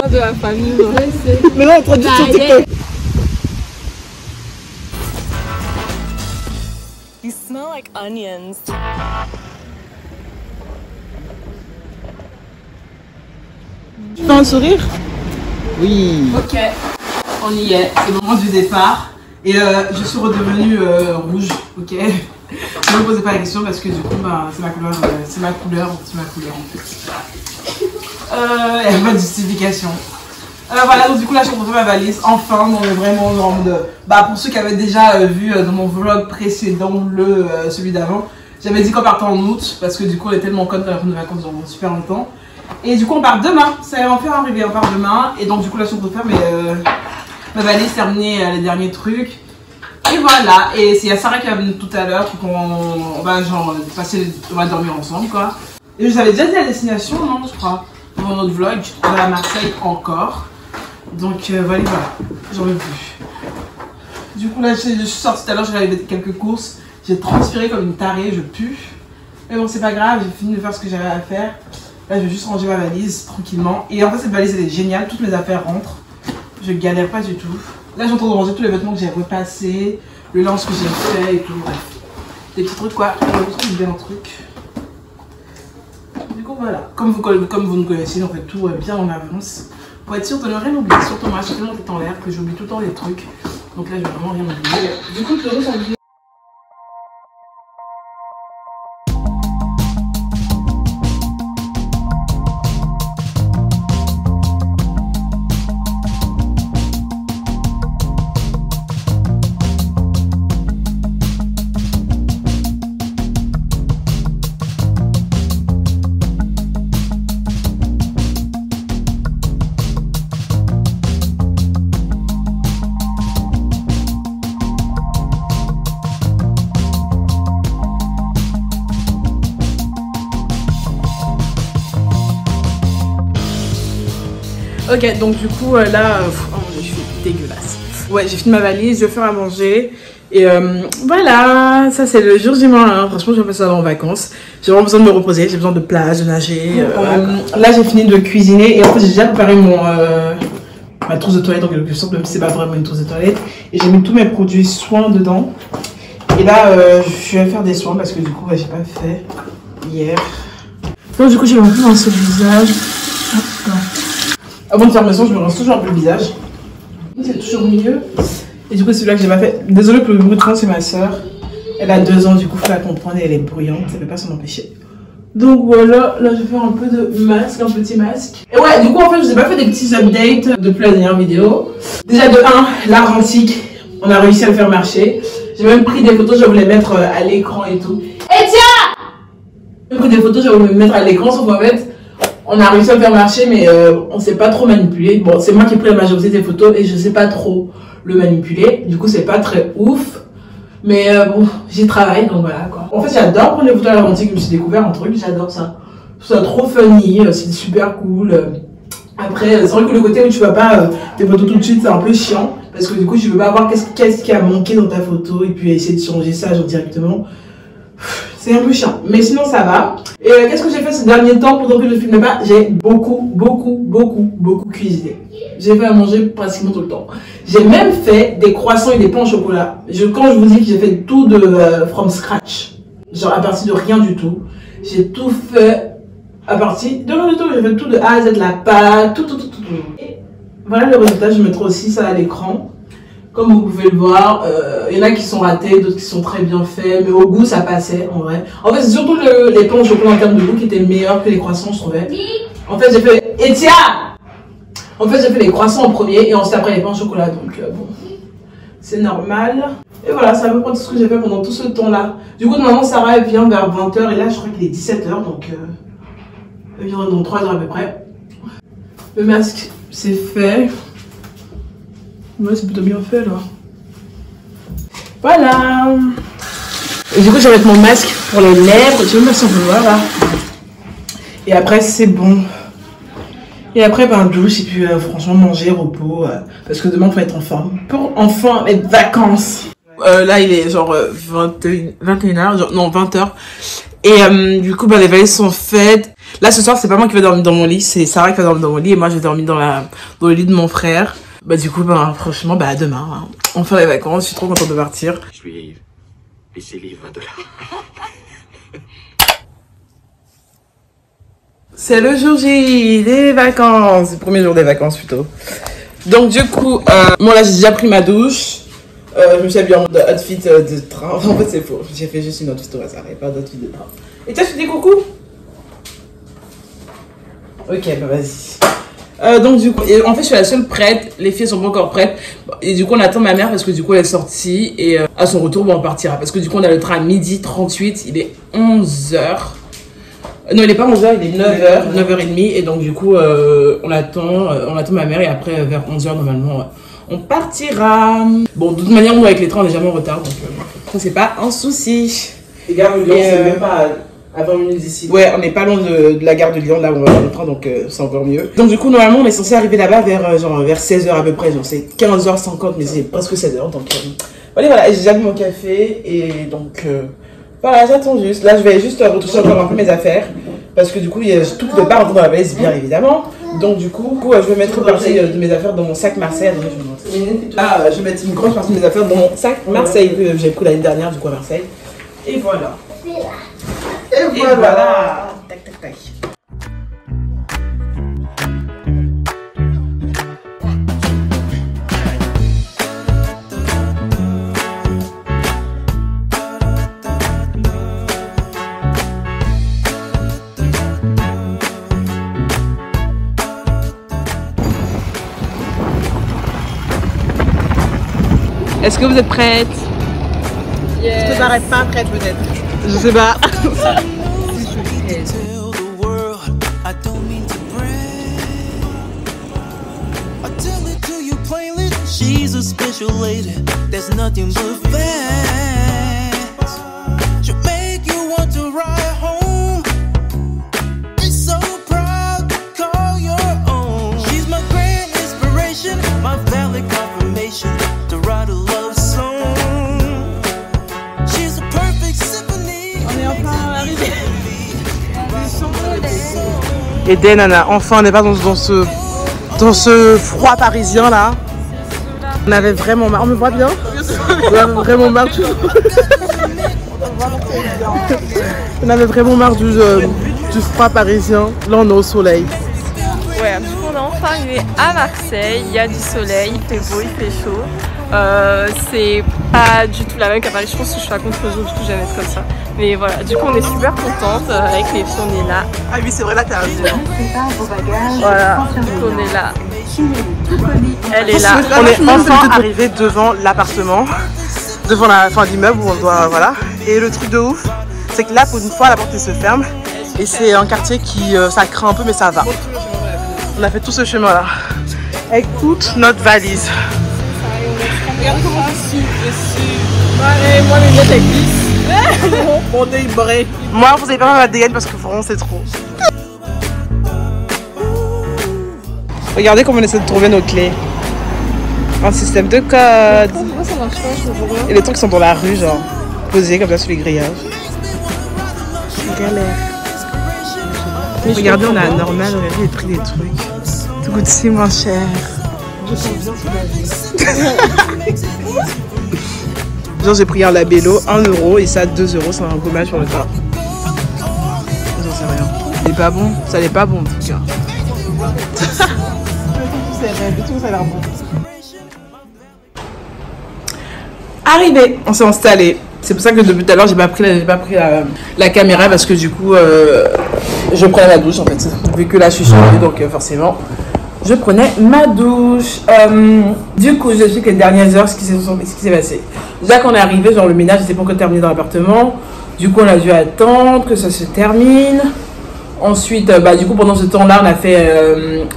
De la famille. Mais là, on traduit sur TikTok. You smell like onions. Tu fais un sourire? Oui. Ok, on y est, c'est le moment du départ. Et je suis redevenue rouge, ok. Ne me posez pas la question parce que du coup, bah, c'est ma couleur en fait. Il n'y a pas de justification. Voilà, donc du coup là je suis en train de faire ma valise, enfin, non mais vraiment genre de... Bah pour ceux qui avaient déjà vu dans mon vlog précédent, celui d'avant, j'avais dit qu'on partait en août parce que du coup on est tellement conne de la fin de vacances durant super longtemps. Et du coup on part demain, ça va enfin arriver, on part demain. Et donc du coup là je suis en train de faire ma valise, terminer les derniers trucs. Et voilà, et il y a Sarah qui va venir tout à l'heure, donc on va genre on va dormir ensemble quoi. Et je vous avais déjà dit la destination, non je crois, dans notre vlog, on va à Marseille encore. Donc voilà, j'en veux plus. Du coup là je suis sortie tout à l'heure, j'ai réalisé quelques courses, j'ai transpiré comme une tarée, je pue. Mais bon c'est pas grave, j'ai fini de faire ce que j'avais à faire. Là je vais juste ranger ma valise tranquillement. Et en fait cette valise elle est géniale, toutes mes affaires rentrent. Je galère pas du tout. Là j'ai en train de ranger tous les vêtements que j'ai repassés, le linge que j'ai fait et tout, bref. Des petits trucs quoi, je vais bien un truc. Du coup voilà, comme vous nous connaissez, on fait tout bien en avance. Pour être sûr de ne rien oublier, surtout moi j'ai tellement tête en l'air que j'oublie tout le temps les trucs. Donc là je vais vraiment rien oublier. Du coup je te laisse en vidéo. Ok, donc du coup là, oh, je suis dégueulasse. Ouais, j'ai fini ma valise, je vais faire à manger. Et voilà, ça c'est le jour du mois. Franchement, j'ai passé ça en vacances. J'ai vraiment besoin de me reposer, j'ai besoin de plage, de nager. Là, j'ai fini de cuisiner et en fait, j'ai déjà préparé ma trousse de toilette en quelque sorte, même si c'est pas vraiment une trousse de toilette. Et j'ai mis tous mes produits soins dedans. Et là, je vais faire des soins parce que du coup, j'ai pas fait hier. Donc, du coup, j'ai un peu rincé le visage. Avant de faire mes soins, je me rince toujours un peu le visage. C'est toujours mieux. Et du coup, c'est celui-là que j'ai pas fait. Désolée pour le bruit de fond, c'est ma soeur. Elle a 2 ans, du coup, faut la comprendre, elle est bruyante, ça peut pas s'en empêcher. Donc voilà, là je vais faire un peu de masque, un petit masque. Et ouais, du coup, en fait, je vous ai pas fait des petits updates depuis la dernière vidéo. Déjà, de 1, l'argentique, on a réussi à le faire marcher. J'ai même pris des photos, je voulais mettre à l'écran et tout. Et tiens! J'ai pris des photos, je voulais mettre à l'écran, sauf en fait, on a réussi à le faire marcher, mais on sait pas trop manipuler. Bon, c'est moi qui ai pris la majorité des photos et je sais pas trop le manipuler. Du coup, c'est pas très ouf. Mais bon, j'y travaille, donc voilà quoi. En fait, j'adore prendre des photos à l'argentique, je me suis découvert un truc, j'adore ça. Je trouve ça trop funny, c'est super cool. Après, c'est vrai que le côté où tu vas pas tes photos tout de suite, c'est un peu chiant. Parce que du coup, tu veux pas voir qu'est-ce qui a manqué dans ta photo et puis essayer de changer ça genre directement. C'est un peu chiant, mais sinon ça va. Et qu'est-ce que j'ai fait ces derniers temps pendant que je ne filmais pas? J'ai beaucoup cuisiné. J'ai fait à manger pratiquement tout le temps. J'ai même fait des croissants et des pains au chocolat. Quand je vous dis que j'ai fait tout from scratch, genre à partir de rien du tout, j'ai tout fait à partir de rien du tout. J'ai fait tout de A à Z, la pâte, tout. Et voilà le résultat, je mettrai aussi ça à l'écran. Comme vous pouvez le voir, il y en a qui sont ratés, d'autres qui sont très bien faits, mais au goût ça passait en vrai. En fait c'est surtout les pains au chocolat en termes de goût qui étaient meilleurs que les croissants je trouvais. En fait j'ai fait les croissants en premier et ensuite après les pains au chocolat, donc bon, c'est normal. Et voilà, c'est à peu près tout ce que j'ai fait pendant tout ce temps là. Du coup normalement Sarah elle vient vers 20h et là je crois qu'il est 17h, donc elle vient dans 3 heures à peu près. Le masque c'est fait. Ouais, c'est plutôt bien fait là. Voilà. Et du coup, je vais mettre mon masque pour les lèvres. Je vais me mettre voir là. Et après, c'est bon. Et après, ben, douche. Et puis, franchement, manger, repos. Parce que demain, il faut être en forme. Pour enfin être vacances. Là, il est genre 21h. Non, 20h. Et du coup, ben, les valises sont faites. Là, ce soir, c'est pas moi qui vais dormir dans mon lit, c'est Sarah qui va dormir dans mon lit et moi, je vais dormir dans le lit de mon frère. Bah, du coup, bah, franchement, bah, à demain. Hein. Enfin, les vacances, je suis trop contente de partir. Je lui ai laissé les $20. C'est le jour J des vacances, le premier jour des vacances plutôt. Donc, du coup, moi là, j'ai déjà pris ma douche. Je me suis habillée en mode outfit de train. En fait, c'est faux. J'ai fait juste une outfit au hasard et pas d'outfit de train. Et toi, tu dis coucou? Ok, bah vas-y. Donc du coup, en fait je suis la seule prête, les filles sont pas encore prêtes et du coup on attend ma mère parce que du coup elle est sortie et à son retour bon, on partira parce que du coup on a le train à 12h38, il est 11h. Non il est pas 11h, il est 9h, 9h30 et donc du coup on attend ma mère et après vers 11h normalement on partira. Bon de toute manière nous avec les trains on est jamais en retard donc ça c'est pas un souci. Les gars, c'est même pas à 20 minutes d'ici. Ouais, on n'est pas loin de la gare de Lyon, là où on va prendre le train, donc c'est encore mieux. Donc du coup, normalement, on est censé arriver là-bas vers 16h à peu près, genre c'est 15h50, mais c'est presque 16h, donc voilà, j'ai déjà bu mon café, et donc voilà, j'attends juste. Là, je vais juste retoucher encore un peu mes affaires, parce que du coup, tout ne peut pas rentrer dans la valise, bien évidemment. Donc du coup, je vais mettre une partie de mes affaires dans mon sac Marseille. Je vais mettre une grosse partie de mes affaires dans mon sac Marseille, que j'ai pris l'année dernière, du coup à Marseille. Et voilà. Et voilà. Tac, tac, tac. Est-ce que vous êtes prête? Je te paraît pas prête peut-être. Je sais pas. She's a special lady, there's nothing but facts. She'll make you want to ride home. She's so proud to call your own. She's my grand inspiration, my valid confirmation to write a love song. She's a perfect symphony. On est enfin arrivé. Eden, Anna, enfin on n'est pas dans ce froid parisien là. On avait vraiment marre, on me voit bien? On avait vraiment marre du... On avait vraiment marre du froid parisien. Là on est au soleil. Ouais, du coup on est enfin arrivé à Marseille, il y a du soleil, il fait beau, il fait chaud. C'est pas du tout la même qu'à Paris, je pense que je suis à contre-jour, du coup j'aime être comme ça. Mais voilà, du coup on est super contente, avec les filles on est là. Ah oui c'est vrai là t'as raison. Voilà, donc on est là. Elle est là. On est enfin arrivé devant l'appartement, devant l'immeuble où on doit, voilà. Et le truc de ouf, c'est que là pour une fois la porte se ferme et c'est un quartier qui ça craint un peu mais ça va. On a fait tout ce chemin là avec toute notre valise. Regarde comment je suis. Ouais, moi les lunettes elles glissent. Mon nez bré. Moi vous avez pas ma dégaine parce que vraiment c'est trop. Regardez comment on essaie de trouver nos clés. Un système de code. Pourquoi ça marche pas, je comprends pas. Et les trucs sont dans la rue, genre posés comme ça sous les grillages. Galère. Regardez, on a normal, regardez les prix des trucs. Tout coûte si moins cher. Genre j'ai pris un labello 1 € et ça 2 €, c'est un gommage sur le tas. J'en sais rien. C'est pas bon, ça n'est pas bon en tout cas. Ça a l'air bon. Arrivé, on s'est installé. C'est pour ça que depuis tout à l'heure j'ai pas pris la caméra parce que du coup je prenais ma douche en fait. Vu que là je suis changée donc forcément je prenais ma douche. Du coup je sais que les dernières heures ce qui s'est passé. Déjà quand on est arrivé, genre le ménage n'était pas encore terminé dans l'appartement. Du coup on a dû attendre que ça se termine. Ensuite du coup pendant ce temps-là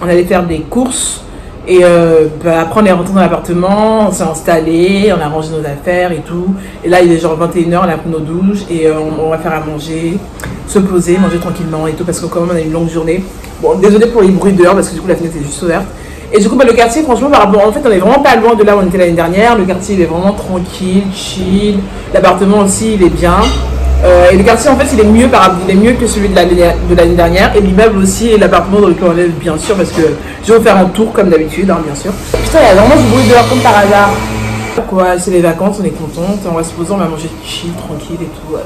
on allait faire des courses. Et après on est rentré dans l'appartement, on s'est installé, on a rangé nos affaires et tout. Et là il est genre 21h, on a pris nos douches et on va faire à manger, se poser, manger tranquillement et tout parce que quand même on a une longue journée. Bon désolé pour les bruits dehors parce que du coup la fenêtre est juste ouverte. Et du coup le quartier franchement en fait on est vraiment pas loin de là où on était l'année dernière. Le quartier il est vraiment tranquille, chill, l'appartement aussi il est bien. Et le quartier en fait il est mieux que celui de l'année dernière. Et l'immeuble aussi et l'appartement dans lequel on est bien sûr parce que je vais faire un tour comme d'habitude hein, bien sûr. Putain il y a vraiment du bruit dehors comme par hasard. Quoi, c'est les vacances, on est contente, on va se poser, on va manger chill, tranquille et tout. Ouais.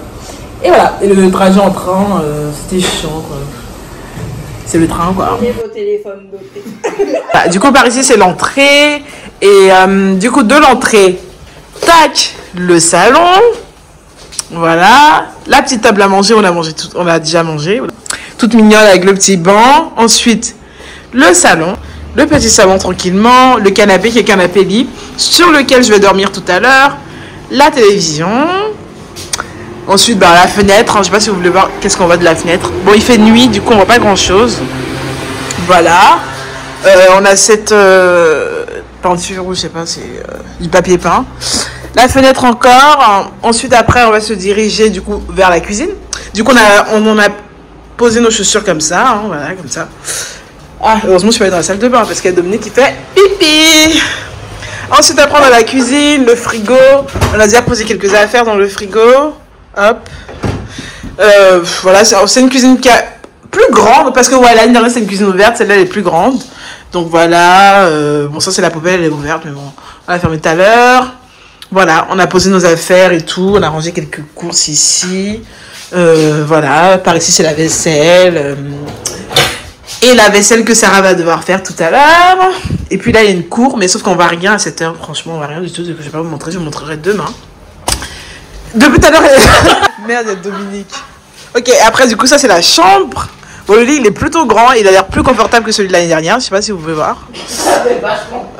Et voilà, et le trajet en train, c'était chiant quoi. C'est le train quoi. Bah, du coup par ici c'est l'entrée. Et du coup de l'entrée, tac, le salon. Voilà, la petite table à manger, on a déjà mangé. Voilà. Toute mignonne avec le petit banc. Ensuite, le salon. Le petit salon tranquillement. Le canapé qui est canapé lit. Sur lequel je vais dormir tout à l'heure. La télévision. Ensuite, bah, la fenêtre. Hein, je sais pas si vous voulez voir qu'est-ce qu'on voit de la fenêtre. Bon, il fait nuit, du coup, on voit pas grand-chose. Voilà. On a cette peinture, ou je sais pas, c'est du papier peint. La fenêtre encore. Ensuite, après, on va se diriger, du coup, vers la cuisine. Du coup, on a posé nos chaussures comme ça. Hein, voilà, comme ça. Ah, heureusement, je suis pas allée dans la salle de bain parce qu'il y a Dominique qui fait pipi. Ensuite, après, on a la cuisine, le frigo. On a déjà posé quelques affaires dans le frigo. Hop. Voilà, c'est une cuisine qui est plus grande parce que ouais, l'année dernière, c'est une cuisine ouverte. Celle-là, elle est plus grande. Donc voilà. Bon, ça, c'est la poubelle, elle est ouverte, mais bon, on l'a fermée tout à l'heure. Voilà, on a posé nos affaires et tout. On a rangé quelques courses ici. Voilà, par ici, c'est la vaisselle. Et la vaisselle que Sarah va devoir faire tout à l'heure. Et puis là, il y a une cour, mais sauf qu'on va rien à cette heure. Franchement, on va rien du tout. Donc, je vais pas vous montrer, je vous montrerai demain. Depuis tout à l'heure, merde, il y a Dominique. Ok, après, du coup, ça, c'est la chambre. Bon, le lit, il est plutôt grand. Il a l'air plus confortable que celui de l'année dernière. Je sais pas si vous pouvez voir.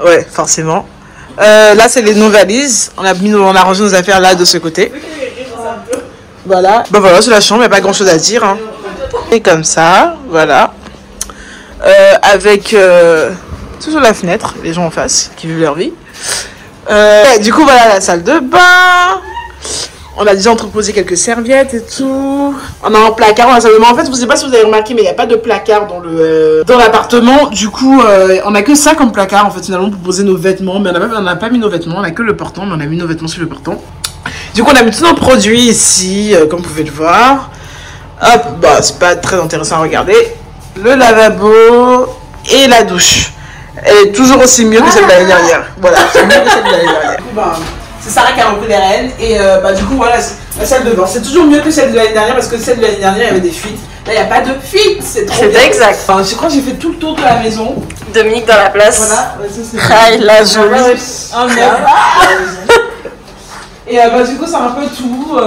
Ouais, forcément. Là, c'est nos valises. On a rangé nos affaires là, de ce côté. Voilà. Bah voilà, c'est la chambre. Il n'y a pas grand-chose à dire. Hein. Et comme ça, voilà. Avec toujours la fenêtre, les gens en face qui vivent leur vie. Du coup, voilà la salle de bain. On a déjà entreposé quelques serviettes et tout. On a un placard dans la salle de bain. En fait, je ne sais pas si vous avez remarqué, mais il n'y a pas de placard dans l'appartement. Du coup, on n'a que ça comme placard en fait, finalement, pour poser nos vêtements. Mais on n'a pas mis nos vêtements, on n'a que le portant, mais on a mis nos vêtements sur le portant. Du coup, on a mis tous nos produits ici, comme vous pouvez le voir. Hop, bah, c'est pas très intéressant à regarder. Le lavabo et la douche. Elle est toujours aussi mieux que celle de l'année dernière. Voilà, c'est mieux que celle de l'année dernière. C'est Sarah qui a repris les rênes. Et du coup, voilà, la salle de bain. C'est toujours mieux que celle de l'année dernière parce que celle de l'année dernière, il y avait des fuites. Là, il n'y a pas de fuite. C'est trop bien. Exact. Enfin, je crois que j'ai fait tout le tour de la maison. Dominique dans la place. Voilà. Ça, ah, il a joli. Et du coup, c'est un peu tout.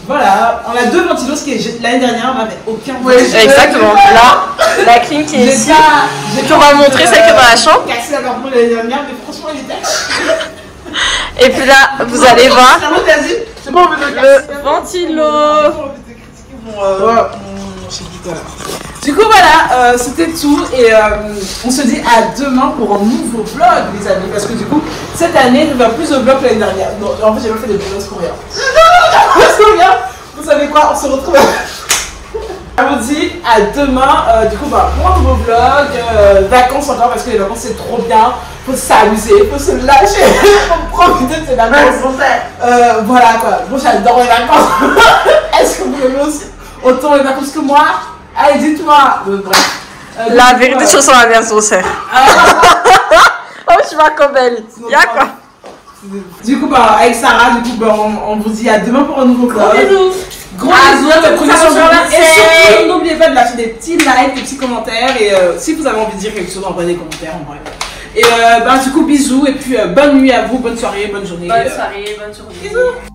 Voilà. On a 2 ventilos, ce qui est l'année dernière, on n'avait aucun ventilo. Exactement. Là, la clim qui est ici. On va montrer celle qui est dans la chambre. Cassé la lampe l'année dernière, mais franchement, il était. Et puis là, vous allez voir c'est bon, le ventilo. Du coup, voilà, c'était tout. Et on se dit à demain pour un nouveau vlog, les amis. Parce que du coup, cette année, je vais faire plus de vlogs que l'année dernière. Non, en fait, j'ai pas fait de vlogs coréens. Parce que rien. Vous savez quoi, on se retrouve. Je vous dis à demain. Du coup, pour un nouveau vlog. Vacances encore, parce que les vacances, c'est trop bien. Faut s'amuser, faut se lâcher. Faut profiter de ces vacances. Voilà quoi. Bon, j'adore les vacances. Est-ce que vous aimez aussi autant les vacances que moi? Allez, dites-moi. Bref. La vérité sur la version serre. Oh, tu vois comme elle. Y'a quoi? Du coup, avec Sarah, on vous dit à demain pour un nouveau vlog. Gros bisous, prenez soin de vous. Et surtout, n'oubliez pas de lâcher des petits likes, des petits commentaires. Et si vous avez envie de dire quelque chose, envoyez des commentaires. En bref. Et du coup, bisous. Et puis, bonne nuit à vous, bonne soirée, bonne journée. Bonne soirée, bonne journée. Bisous.